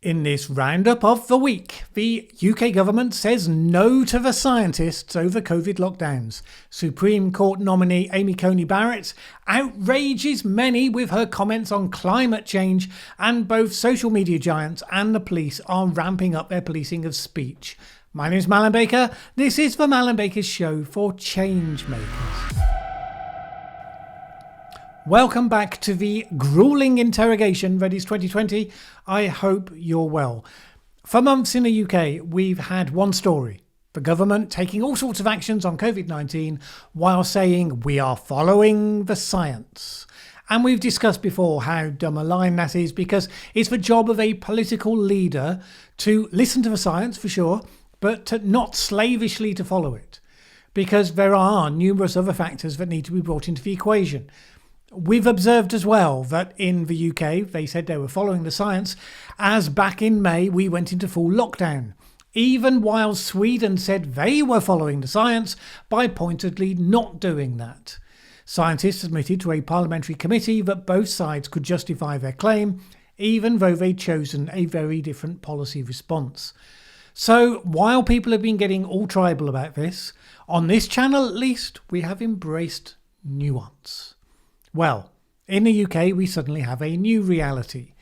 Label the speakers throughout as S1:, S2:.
S1: In this roundup of the week, the UK government says no to the scientists over COVID lockdowns. Supreme Court nominee Amy Coney Barrett outrages many with her comments on climate change, and both social media giants and the police are ramping up their policing of speech. My name is Mallen Baker. This is the Mallen Baker Show for Changemakers. Welcome back to the grueling interrogation that is 2020. I hope you're well. For months in the UK, we've had one story. The government taking all sorts of actions on COVID-19 while saying we are following the science. And we've discussed before how dumb a line that is, because it's the job of a political leader to listen to the science for sure, but to not slavishly to follow it. Because there are numerous other factors that need to be brought into the equation. We've observed as well that in the UK, they said they were following the science, as back in May we went into full lockdown, even while Sweden said they were following the science by pointedly not doing that. Scientists admitted to a parliamentary committee that both sides could justify their claim, even though they'd chosen a very different policy response. So while people have been getting all tribal about this, on this channel at least, we have embraced nuance. Well, in the UK, we suddenly have a new reality.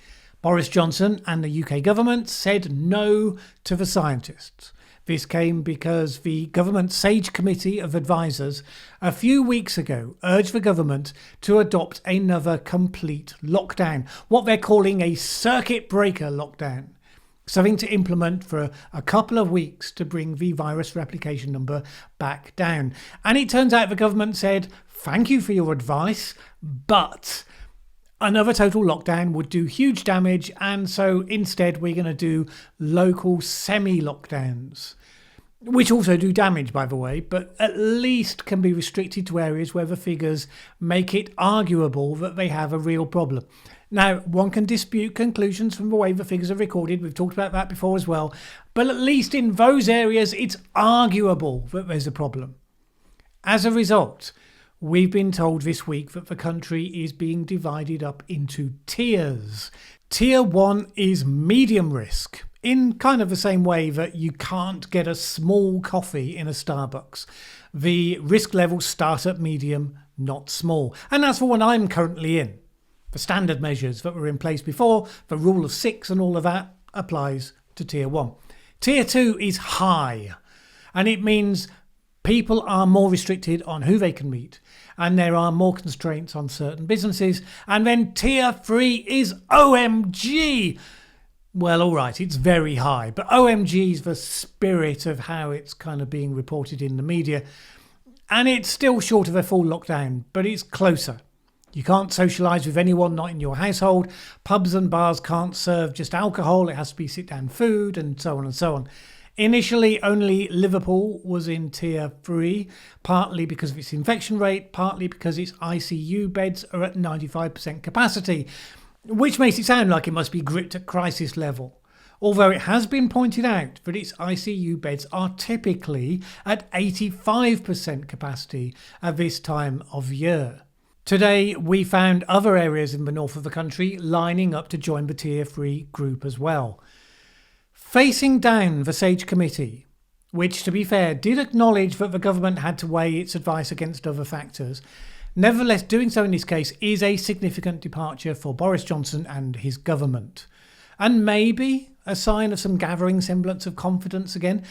S1: Boris Johnson and the UK government said no to the scientists. This came because the government SAGE Committee of Advisors a few weeks ago urged the government to adopt another complete lockdown, what they're calling a circuit breaker lockdown. Something to implement for a couple of weeks to bring the virus replication number back down. And it turns out the government said, thank you for your advice, but another total lockdown would do huge damage, and so instead we're going to do local semi-lockdowns, which also do damage, by the way, but at least can be restricted to areas where the figures make it arguable that they have a real problem. Now, one can dispute conclusions from the way the figures are recorded. We've talked about that before as well. But at least in those areas, it's arguable that there's a problem. As a result, we've been told this week that the country is being divided up into tiers. Tier 1 is medium risk, in kind of the same way that you can't get a small coffee in a Starbucks. The risk levels start at medium, not small. And that's the one I'm currently in. The standard measures that were in place before, the rule of 6 and all of that, applies to Tier 1. Tier 2 is high, and it means people are more restricted on who they can meet, and there are more constraints on certain businesses. And then Tier 3 is OMG. Well, all right, it's very high, but OMG is the spirit of how it's kind of being reported in the media. And it's still short of a full lockdown, but it's closer. You can't socialise with anyone not in your household. Pubs and bars can't serve just alcohol. It has to be sit-down food, and so on and so on. Initially, only Liverpool was in Tier 3, partly because of its infection rate, partly because its ICU beds are at 95% capacity, which makes it sound like it must be gripped at crisis level. Although it has been pointed out that its ICU beds are typically at 85% capacity at this time of year. Today, we found other areas in the north of the country lining up to join the Tier 3 group as well. Facing down the SAGE Committee, which, to be fair, did acknowledge that the government had to weigh its advice against other factors, nevertheless doing so in this case is a significant departure for Boris Johnson and his government. And maybe a sign of some gathering semblance of confidence again.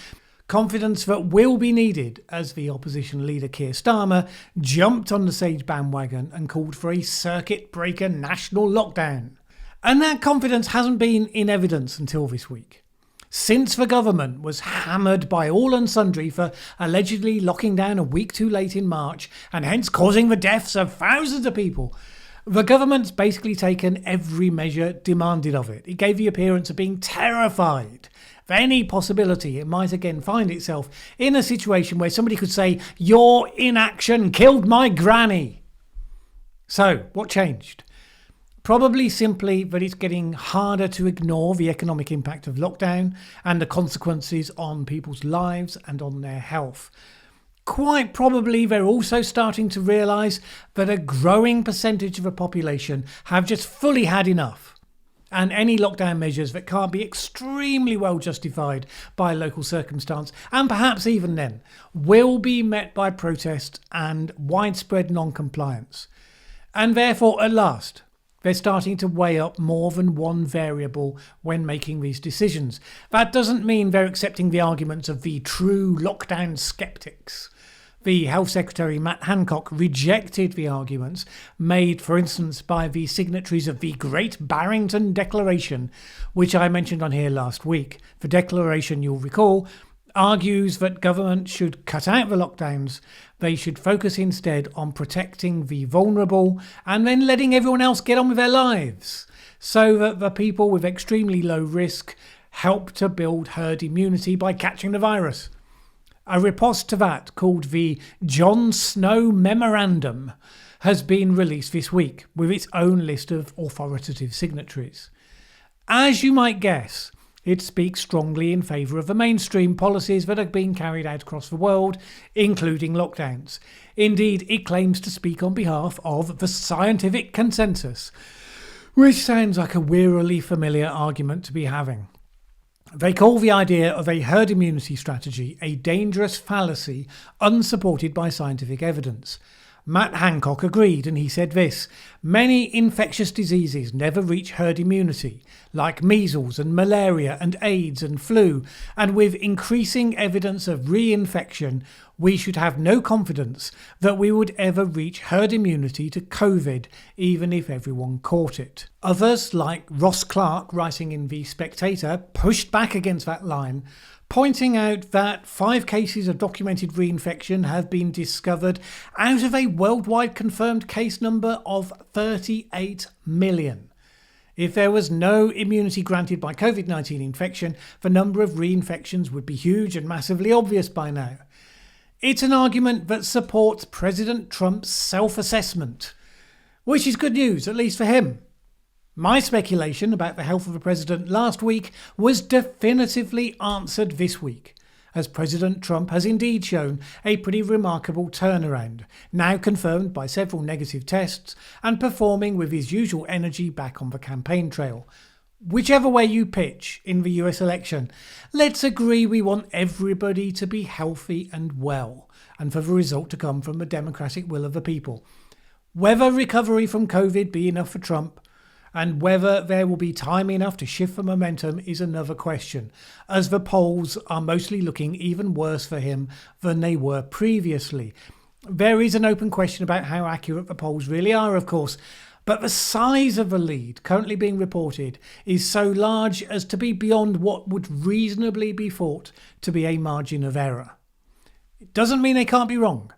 S1: Confidence that will be needed as the opposition leader Keir Starmer jumped on the SAGE bandwagon and called for a circuit breaker national lockdown. And that confidence hasn't been in evidence until this week. Since the government was hammered by all and sundry for allegedly locking down a week too late in March and hence causing the deaths of thousands of people, the government's basically taken every measure demanded of it. It gave the appearance of being terrified of any possibility it might again find itself in a situation where somebody could say, "Your inaction killed my granny." So, what changed? Probably simply that it's getting harder to ignore the economic impact of lockdown and the consequences on people's lives and on their health. Quite probably they're also starting to realise that a growing percentage of the population have just fully had enough. and any lockdown measures that can't be extremely well justified by local circumstance, and perhaps even then, will be met by protest and widespread non-compliance. And therefore, at last, they're starting to weigh up more than one variable when making these decisions. That doesn't mean they're accepting the arguments of the true lockdown skeptics. The Health Secretary Matt Hancock rejected the arguments made, for instance, by the signatories of the Great Barrington Declaration, which I mentioned on here last week. The declaration, you'll recall, argues that government should cut out the lockdowns. They should focus instead on protecting the vulnerable and then letting everyone else get on with their lives, so that the people with extremely low risk help to build herd immunity by catching the virus. A riposte to that, called the John Snow Memorandum, has been released this week with its own list of authoritative signatories. As you might guess, it speaks strongly in favour of the mainstream policies that are being carried out across the world, including lockdowns. Indeed, it claims to speak on behalf of the scientific consensus, which sounds like a wearily familiar argument to be having. They call the idea of a herd immunity strategy a dangerous fallacy unsupported by scientific evidence. Matt Hancock agreed, and he said this: "Many infectious diseases never reach herd immunity, like measles and malaria and AIDS and flu, and with increasing evidence of reinfection, we should have no confidence that we would ever reach herd immunity to COVID, even if everyone caught it." Others, like Ross Clark, writing in The Spectator, pushed back against that line, pointing out that 5 cases of documented reinfection have been discovered out of a worldwide confirmed case number of 38 million. If there was no immunity granted by COVID-19 infection, the number of reinfections would be huge and massively obvious by now. It's an argument that supports President Trump's self-assessment, which is good news, at least for him. My speculation about the health of the president last week was definitively answered this week, as President Trump has indeed shown a pretty remarkable turnaround, now confirmed by several negative tests and performing with his usual energy back on the campaign trail. Whichever way you pitch in the US election, let's agree we want everybody to be healthy and well, and for the result to come from the democratic will of the people. Whether recovery from COVID be enough for Trump, and whether there will be time enough to shift the momentum, is another question, as the polls are mostly looking even worse for him than they were previously. There is an open question about how accurate the polls really are, of course, but the size of the lead currently being reported is so large as to be beyond what would reasonably be thought to be a margin of error. It doesn't mean they can't be wrong.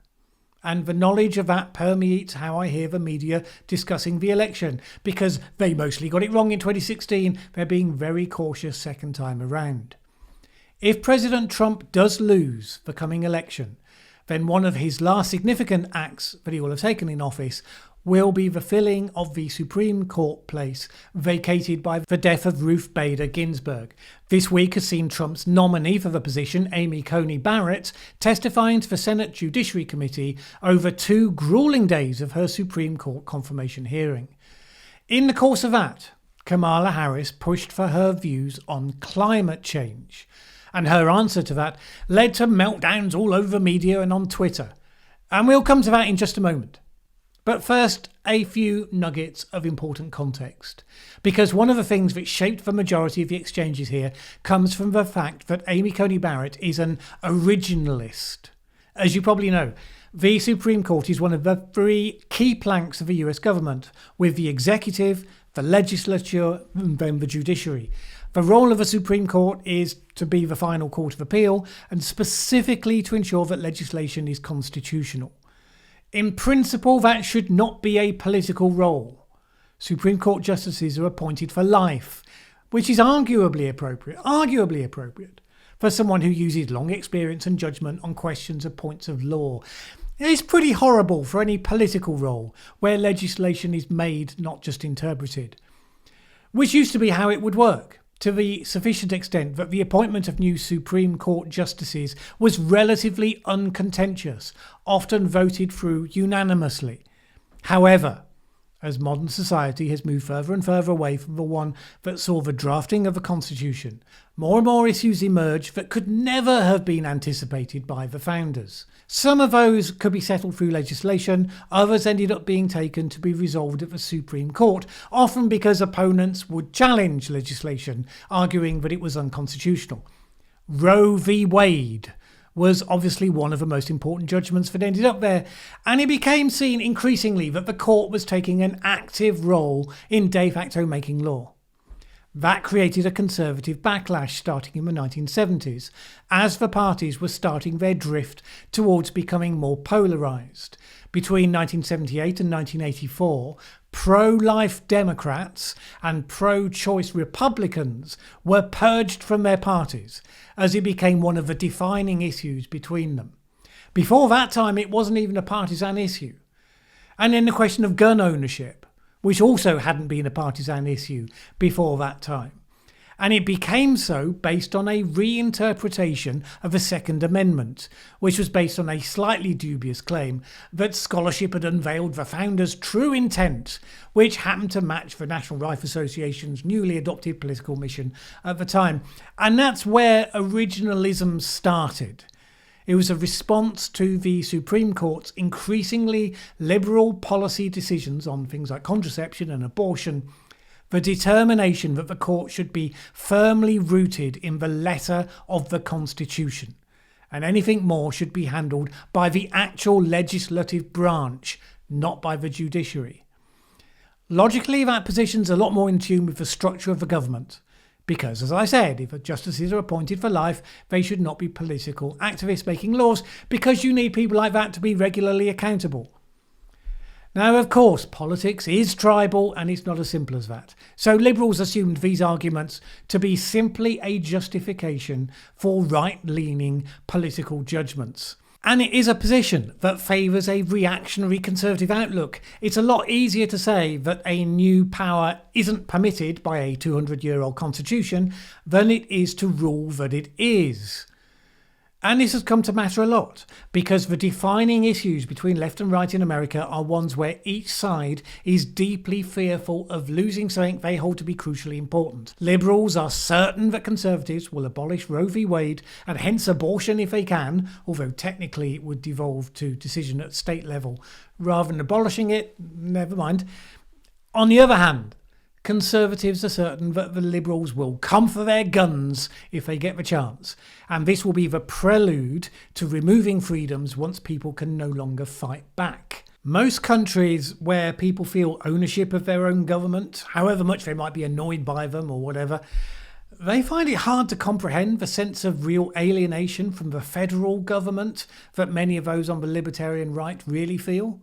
S1: And the knowledge of that permeates how I hear the media discussing the election, because they mostly got it wrong in 2016. They're being very cautious second time around. If President Trump does lose the coming election, then one of his last significant acts that he will have taken in office will be the filling of the Supreme Court place vacated by the death of Ruth Bader Ginsburg. This week has seen Trump's nominee for the position, Amy Coney Barrett, testifying to the Senate Judiciary Committee over 2 grueling days of her Supreme Court confirmation hearing. In the course of that, Kamala Harris pushed for her views on climate change, and her answer to that led to meltdowns all over the media and on Twitter. And we'll come to that in just a moment. But first, a few nuggets of important context, because one of the things that shaped the majority of the exchanges here comes from the fact that Amy Coney Barrett is an originalist. As you probably know, the Supreme Court is one of the 3 key planks of the US government, with the executive, the legislature, and then the judiciary. The role of the Supreme Court is to be the final court of appeal, and specifically to ensure that legislation is constitutional. In principle, that should not be a political role. Supreme Court justices are appointed for life, which is arguably appropriate for someone who uses long experience and judgment on questions of points of law. It's pretty horrible for any political role where legislation is made, not just interpreted, which used to be how it would work, to the sufficient extent that the appointment of new Supreme Court justices was relatively uncontentious, often voted through unanimously. However, as modern society has moved further and further away from the one that saw the drafting of the Constitution, more and more issues emerge that could never have been anticipated by the founders. Some of those could be settled through legislation, others ended up being taken to be resolved at the Supreme Court, often because opponents would challenge legislation, arguing that it was unconstitutional. Roe v. Wade was obviously one of the most important judgments that ended up there, and it became seen increasingly that the court was taking an active role in de facto making law. That created a conservative backlash starting in the 1970s, as the parties were starting their drift towards becoming more polarised. Between 1978 and 1984, pro-life Democrats and pro-choice Republicans were purged from their parties, as it became one of the defining issues between them. Before that time, it wasn't even a partisan issue. And then the question of gun ownership, which also hadn't been a partisan issue before that time. And it became so based on a reinterpretation of the Second Amendment, which was based on a slightly dubious claim that scholarship had unveiled the founders' true intent, which happened to match the National Rifle Association's newly adopted political mission at the time. And that's where originalism started. It was a response to the Supreme Court's increasingly liberal policy decisions on things like contraception and abortion, the determination that the court should be firmly rooted in the letter of the Constitution, and anything more should be handled by the actual legislative branch, not by the judiciary. Logically, that position's a lot more in tune with the structure of the government. Because, as I said, if justices are appointed for life, they should not be political activists making laws, because you need people like that to be regularly accountable. Now, of course, politics is tribal, and it's not as simple as that. So Liberals assumed these arguments to be simply a justification for right-leaning political judgments. And it is a position that favours a reactionary conservative outlook. It's a lot easier to say that a new power isn't permitted by a 200-year-old constitution than it is to rule that it is. And this has come to matter a lot, because the defining issues between left and right in America are ones where each side is deeply fearful of losing something they hold to be crucially important. Liberals are certain that conservatives will abolish Roe v. Wade, and hence abortion if they can, although technically it would devolve to decision at state level rather than abolishing it. Never mind. On the other hand, Conservatives are certain that the Liberals will come for their guns if they get the chance, and this will be the prelude to removing freedoms once people can no longer fight back. Most countries where people feel ownership of their own government, however much they might be annoyed by them or whatever, they find it hard to comprehend the sense of real alienation from the federal government that many of those on the libertarian right really feel.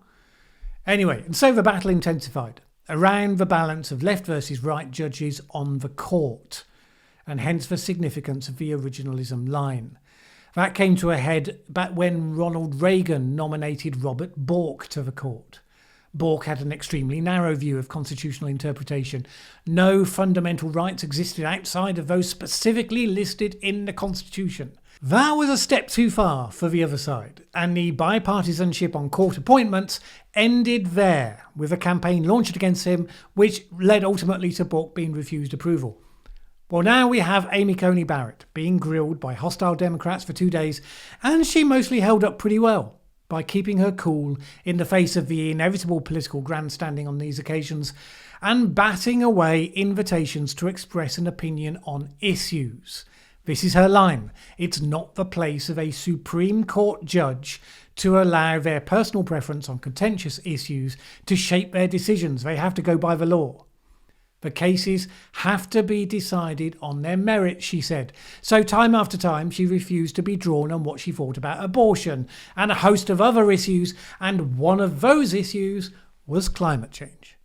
S1: Anyway, and so the battle intensified around the balance of left versus right judges on the court, and hence the significance of the originalism line. That came to a head back when Ronald Reagan nominated Robert Bork to the court. Bork had an extremely narrow view of constitutional interpretation. No fundamental rights existed outside of those specifically listed in the Constitution. That was a step too far for the other side, and the bipartisanship on court appointments ended there, with a campaign launched against him, which led ultimately to Bork being refused approval. Well, now we have Amy Coney Barrett being grilled by hostile Democrats for 2 days, and she mostly held up pretty well by keeping her cool in the face of the inevitable political grandstanding on these occasions, and batting away invitations to express an opinion on issues. This is her line. It's not the place of a Supreme Court judge to allow their personal preference on contentious issues to shape their decisions. They have to go by the law. The cases have to be decided on their merit, she said. So time after time, she refused to be drawn on what she thought about abortion and a host of other issues, and one of those issues was climate change.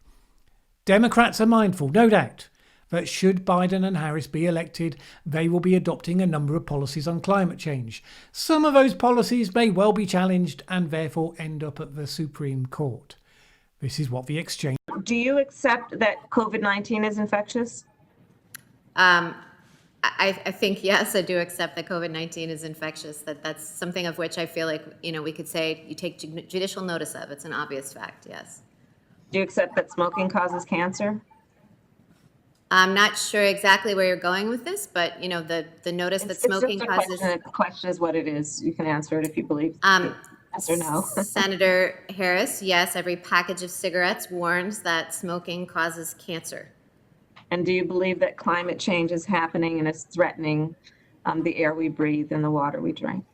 S1: Democrats are mindful, no doubt, that should Biden and Harris be elected, they will be adopting a number of policies on climate change. Some of those policies may well be challenged and therefore end up at the Supreme Court. This is what the exchange...
S2: Do you accept that COVID-19 is infectious?
S3: I think, yes, I do accept that COVID-19 is infectious. That's something of which I feel like, we could say you take judicial notice of. It's an obvious fact, yes.
S2: Do you accept that smoking causes cancer?
S3: I'm not sure exactly where you're going with this, but the notice that
S2: It's
S3: smoking
S2: just a
S3: causes.
S2: question. The question is what it is. You can answer it if you believe yes or no.
S3: Senator Harris, yes, every package of cigarettes warns that smoking causes cancer.
S2: And do you believe that climate change is happening and is threatening the air we breathe and the water we drink?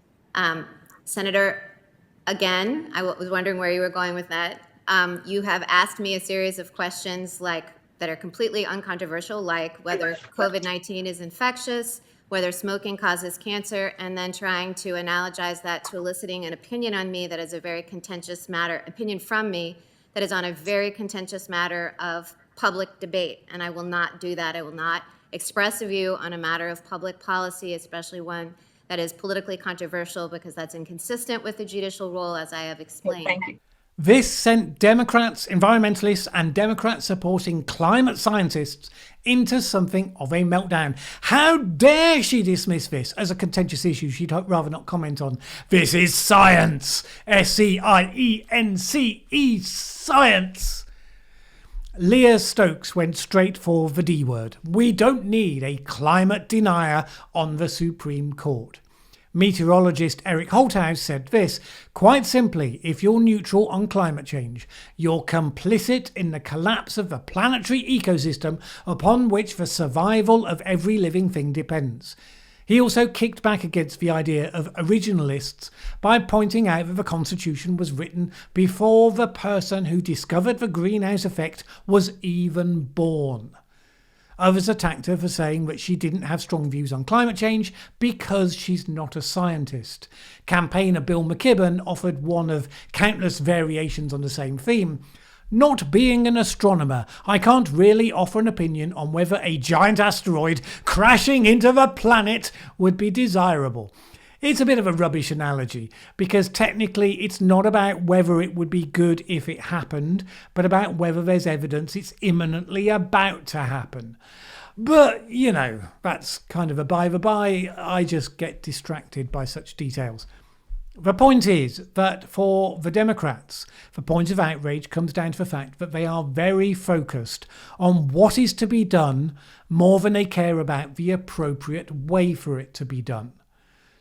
S3: Senator, again, I was wondering where you were going with that. You have asked me a series of questions that are completely uncontroversial, like whether COVID-19 is infectious, whether smoking causes cancer, and then trying to analogize that to eliciting an opinion on me that is a very contentious matter, opinion from me that is on a very contentious matter of public debate. And I will not do that. I will not express a view on a matter of public policy, especially one that is politically controversial, because that's inconsistent with the judicial role, as I have explained.
S2: Thank you.
S1: This sent Democrats, environmentalists, and Democrats supporting climate scientists into something of a meltdown. How dare she dismiss this as a contentious issue she'd rather not comment on? This is science. SCIENCE, science. Leah Stokes went straight for the D word. We don't need a climate denier on the Supreme Court. Meteorologist Eric Holthouse said this: quite simply, if you're neutral on climate change, you're complicit in the collapse of the planetary ecosystem upon which the survival of every living thing depends. He also kicked back against the idea of originalists by pointing out that the Constitution was written before the person who discovered the greenhouse effect was even born. Others attacked her for saying that she didn't have strong views on climate change because she's not a scientist. Campaigner Bill McKibben offered one of countless variations on the same theme. Not being an astronomer, I can't really offer an opinion on whether a giant asteroid crashing into the planet would be desirable. It's a bit of a rubbish analogy, because technically it's not about whether it would be good if it happened, but about whether there's evidence it's imminently about to happen. But, that's kind of a by the by. I just get distracted by such details. The point is that for the Democrats, the point of outrage comes down to the fact that they are very focused on what is to be done more than they care about the appropriate way for it to be done.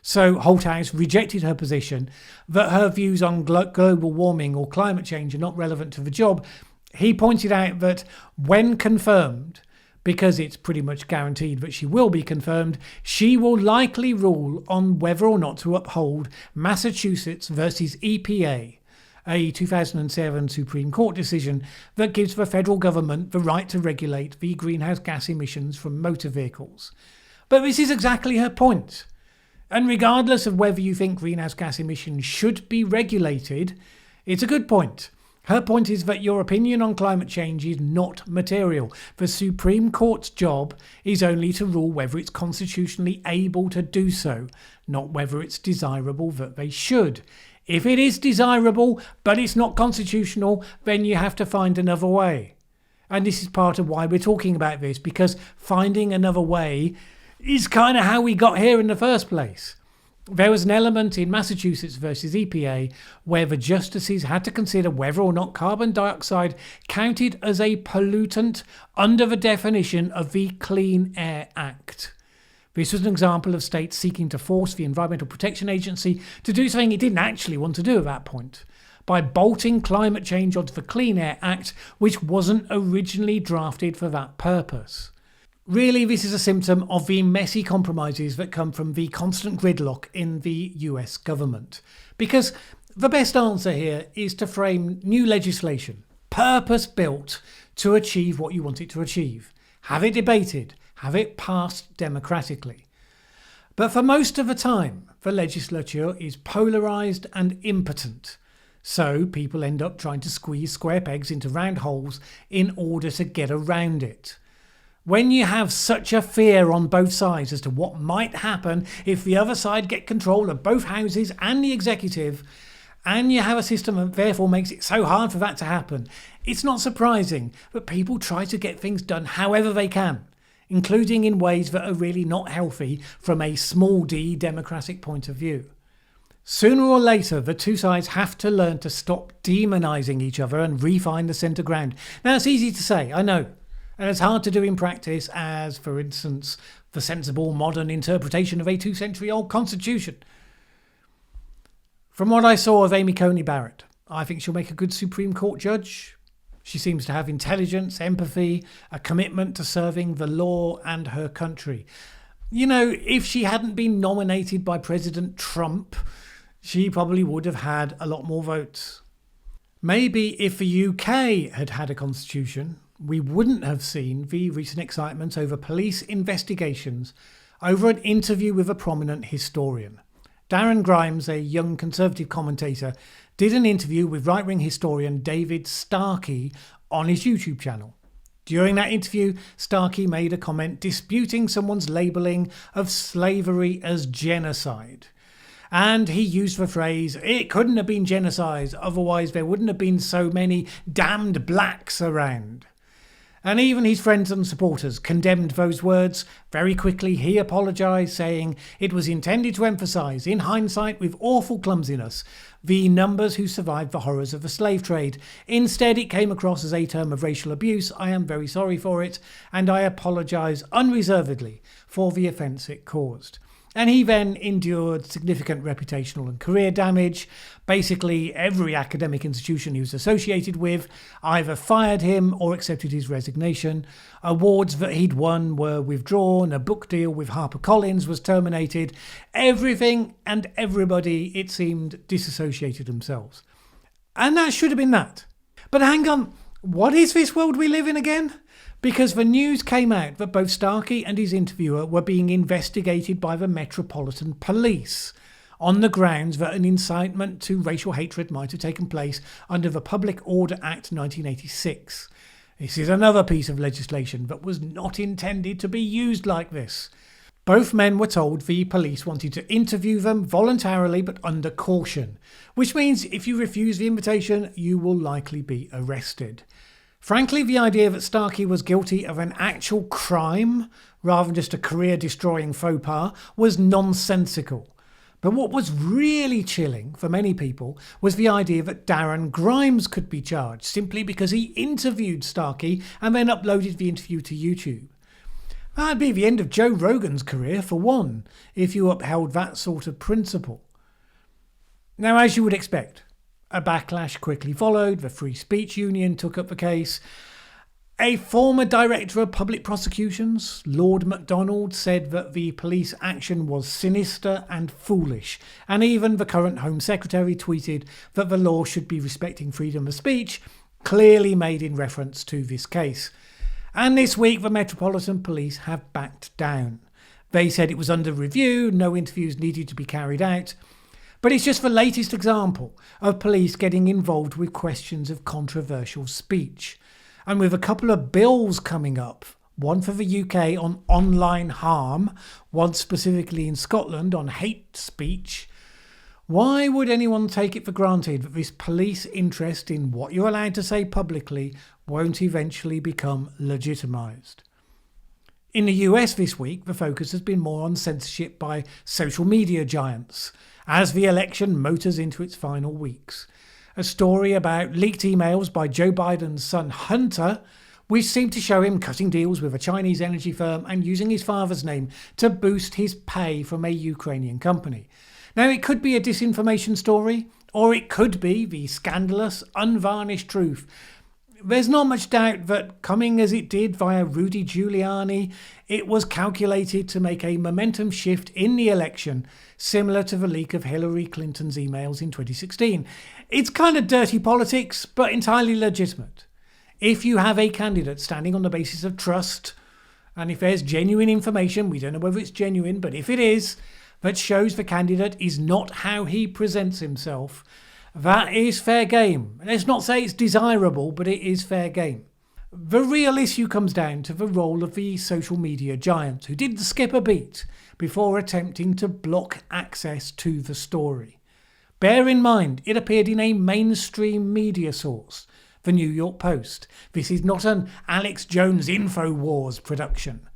S1: So Holthouse rejected her position that her views on global warming or climate change are not relevant to the job. He pointed out that when confirmed, because it's pretty much guaranteed that she will be confirmed, she will likely rule on whether or not to uphold Massachusetts versus EPA, a 2007 Supreme Court decision that gives the federal government the right to regulate the greenhouse gas emissions from motor vehicles. But this is exactly her point. And regardless of whether you think greenhouse gas emissions should be regulated, it's a good point. Her point is that your opinion on climate change is not material. The Supreme Court's job is only to rule whether it's constitutionally able to do so, not whether it's desirable that they should. If it is desirable, but it's not constitutional, then you have to find another way. And this is part of why we're talking about this, because finding another way is kind of how we got here in the first place. There was an element in Massachusetts versus EPA where the justices had to consider whether or not carbon dioxide counted as a pollutant under the definition of the Clean Air Act. This was an example of states seeking to force the Environmental Protection Agency to do something it didn't actually want to do at that point, by bolting climate change onto the Clean Air Act, which wasn't originally drafted for that purpose. Really, this is a symptom of the messy compromises that come from the constant gridlock in the US government. Because the best answer here is to frame new legislation, purpose-built to achieve what you want it to achieve. Have it debated, have it passed democratically. But for most of the time, the legislature is polarised and impotent. So people end up trying to squeeze square pegs into round holes in order to get around it. When you have such a fear on both sides as to what might happen if the other side get control of both houses and the executive, and you have a system that therefore makes it so hard for that to happen, it's not surprising that people try to get things done however they can, including in ways that are really not healthy from a small d democratic point of view. Sooner or later, the two sides have to learn to stop demonising each other and refine the centre ground. Now, it's easy to say, I know, and it's hard to do in practice, as, for instance, the sensible modern interpretation of a 2-century-old constitution. From what I saw of Amy Coney Barrett, I think she'll make a good Supreme Court judge. She seems to have intelligence, empathy, a commitment to serving the law and her country. You know, if she hadn't been nominated by President Trump, she probably would have had a lot more votes. Maybe if the UK had had a constitution, we wouldn't have seen the recent excitement over police investigations over an interview with a prominent historian. Darren Grimes, a young Conservative commentator, did an interview with right-wing historian David Starkey on his YouTube channel. During that interview, Starkey made a comment disputing someone's labelling of slavery as genocide. And he used the phrase, it couldn't have been genocide, otherwise there wouldn't have been so many damned blacks around. And even his friends and supporters condemned those words. Very quickly he apologised, saying it was intended to emphasise, in hindsight with awful clumsiness, the numbers who survived the horrors of the slave trade. Instead it came across as a term of racial abuse. I am very sorry for it, and I apologise unreservedly for the offence it caused. And he then endured significant reputational and career damage. Basically, every academic institution he was associated with either fired him or accepted his resignation. Awards that he'd won were withdrawn. A book deal with HarperCollins was terminated. Everything and everybody, it seemed, disassociated themselves. And that should have been that. But hang on, what is this world we live in again? Because the news came out that both Starkey and his interviewer were being investigated by the Metropolitan Police on the grounds that an incitement to racial hatred might have taken place under the Public Order Act 1986. This is another piece of legislation that was not intended to be used like this. Both men were told the police wanted to interview them voluntarily but under caution, which means if you refuse the invitation, you will likely be arrested. Frankly, the idea that Starkey was guilty of an actual crime rather than just a career-destroying faux pas was nonsensical. But what was really chilling for many people was the idea that Darren Grimes could be charged simply because he interviewed Starkey and then uploaded the interview to YouTube. That'd be the end of Joe Rogan's career, for one, if you upheld that sort of principle. Now, as you would expect, a backlash quickly followed. The Free Speech Union took up the case. A former director of public prosecutions, Lord MacDonald, said that the police action was sinister and foolish. And even the current Home Secretary tweeted that the law should be respecting freedom of speech, clearly made in reference to this case. And this week the Metropolitan Police have backed down. They said it was under review, no interviews needed to be carried out. But it's just the latest example of police getting involved with questions of controversial speech. And with a couple of bills coming up, one for the UK on online harm, one specifically in Scotland on hate speech, why would anyone take it for granted that this police interest in what you're allowed to say publicly won't eventually become legitimised? In the US this week, the focus has been more on censorship by social media giants, as the election motors into its final weeks. A story about leaked emails by Joe Biden's son Hunter, which seemed to show him cutting deals with a Chinese energy firm and using his father's name to boost his pay from a Ukrainian company. Now, it could be a disinformation story, or it could be the scandalous, unvarnished truth. There's not much doubt that, coming as it did via Rudy Giuliani, it was calculated to make a momentum shift in the election, similar to the leak of Hillary Clinton's emails in 2016. It's kind of dirty politics, but entirely legitimate. If you have a candidate standing on the basis of trust, and if there's genuine information, we don't know whether it's genuine, but if it is, that shows the candidate is not how he presents himself, that is fair game. Let's not say it's desirable, but it is fair game. The real issue comes down to the role of the social media giant, who didn't skip a beat before attempting to block access to the story. Bear in mind, it appeared in a mainstream media source, the New York Post. This is not an Alex Jones InfoWars production.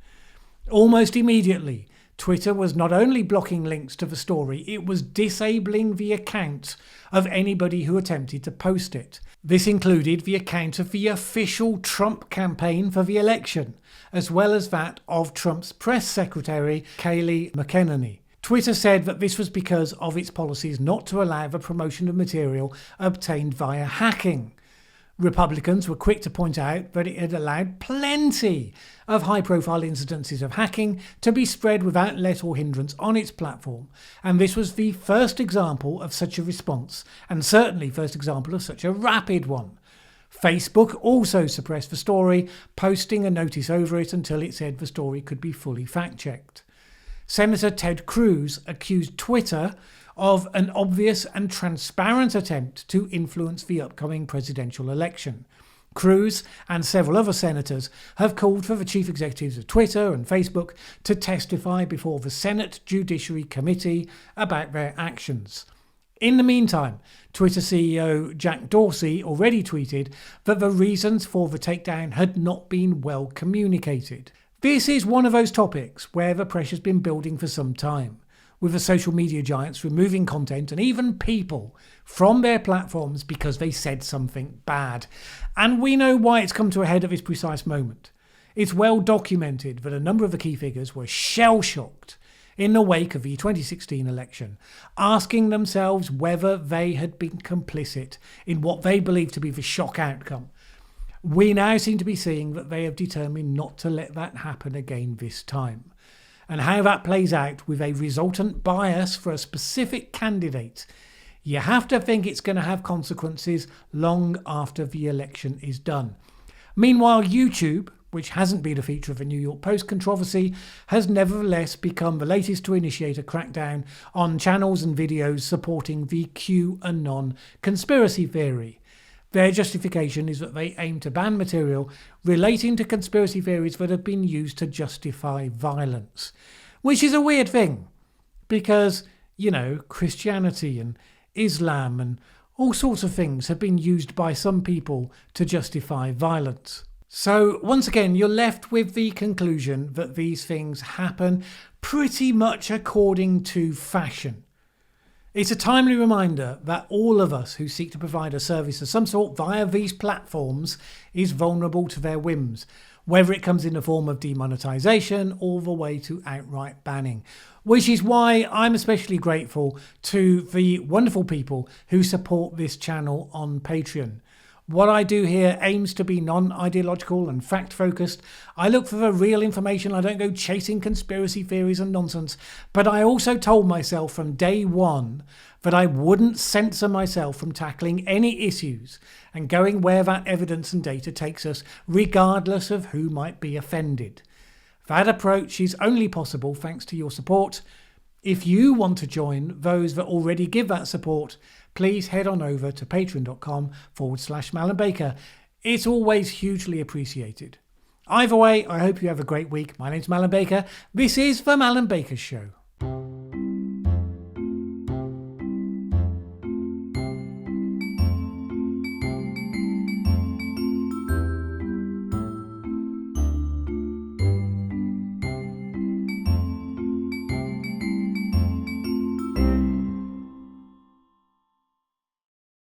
S1: Almost immediately, Twitter was not only blocking links to the story, it was disabling the account of anybody who attempted to post it. This included the account of the official Trump campaign for the election, as well as that of Trump's press secretary, Kayleigh McEnany. Twitter said that this was because of its policies not to allow the promotion of material obtained via hacking. Republicans were quick to point out that it had allowed plenty of high-profile incidences of hacking to be spread without let or hindrance on its platform, and this was the first example of such a response, and certainly first example of such a rapid one. Facebook also suppressed the story, posting a notice over it until it said the story could be fully fact-checked. Senator Ted Cruz accused Twitter of an obvious and transparent attempt to influence the upcoming presidential election. Cruz and several other senators have called for the chief executives of Twitter and Facebook to testify before the Senate Judiciary Committee about their actions. In the meantime, Twitter CEO Jack Dorsey already tweeted that the reasons for the takedown had not been well communicated. This is one of those topics where the pressure's been building for some time, with the social media giants removing content and even people from their platforms because they said something bad. And we know why it's come to a head at this precise moment. It's well documented that a number of the key figures were shell-shocked in the wake of the 2016 election, asking themselves whether they had been complicit in what they believed to be the shock outcome. We now seem to be seeing that they have determined not to let that happen again this time. And how that plays out with a resultant bias for a specific candidate, you have to think it's going to have consequences long after the election is done. Meanwhile, YouTube, which hasn't been a feature of the New York Post controversy, has nevertheless become the latest to initiate a crackdown on channels and videos supporting the QAnon conspiracy theory. Their justification is that they aim to ban material relating to conspiracy theories that have been used to justify violence. Which is a weird thing, because, Christianity and Islam and all sorts of things have been used by some people to justify violence. So once again, you're left with the conclusion that these things happen pretty much according to fashion. It's a timely reminder that all of us who seek to provide a service of some sort via these platforms is vulnerable to their whims, whether it comes in the form of demonetization all the way to outright banning, which is why I'm especially grateful to the wonderful people who support this channel on Patreon. What I do here aims to be non-ideological and fact-focused. I look for the real information. I don't go chasing conspiracy theories and nonsense. But I also told myself from day one that I wouldn't censor myself from tackling any issues and going where that evidence and data takes us, regardless of who might be offended. That approach is only possible thanks to your support. If you want to join those that already give that support, please head on over to patreon.com/Mallen Baker. It's always hugely appreciated. Either way, I hope you have a great week. My name's Mallen Baker. This is the Mallen Baker Show.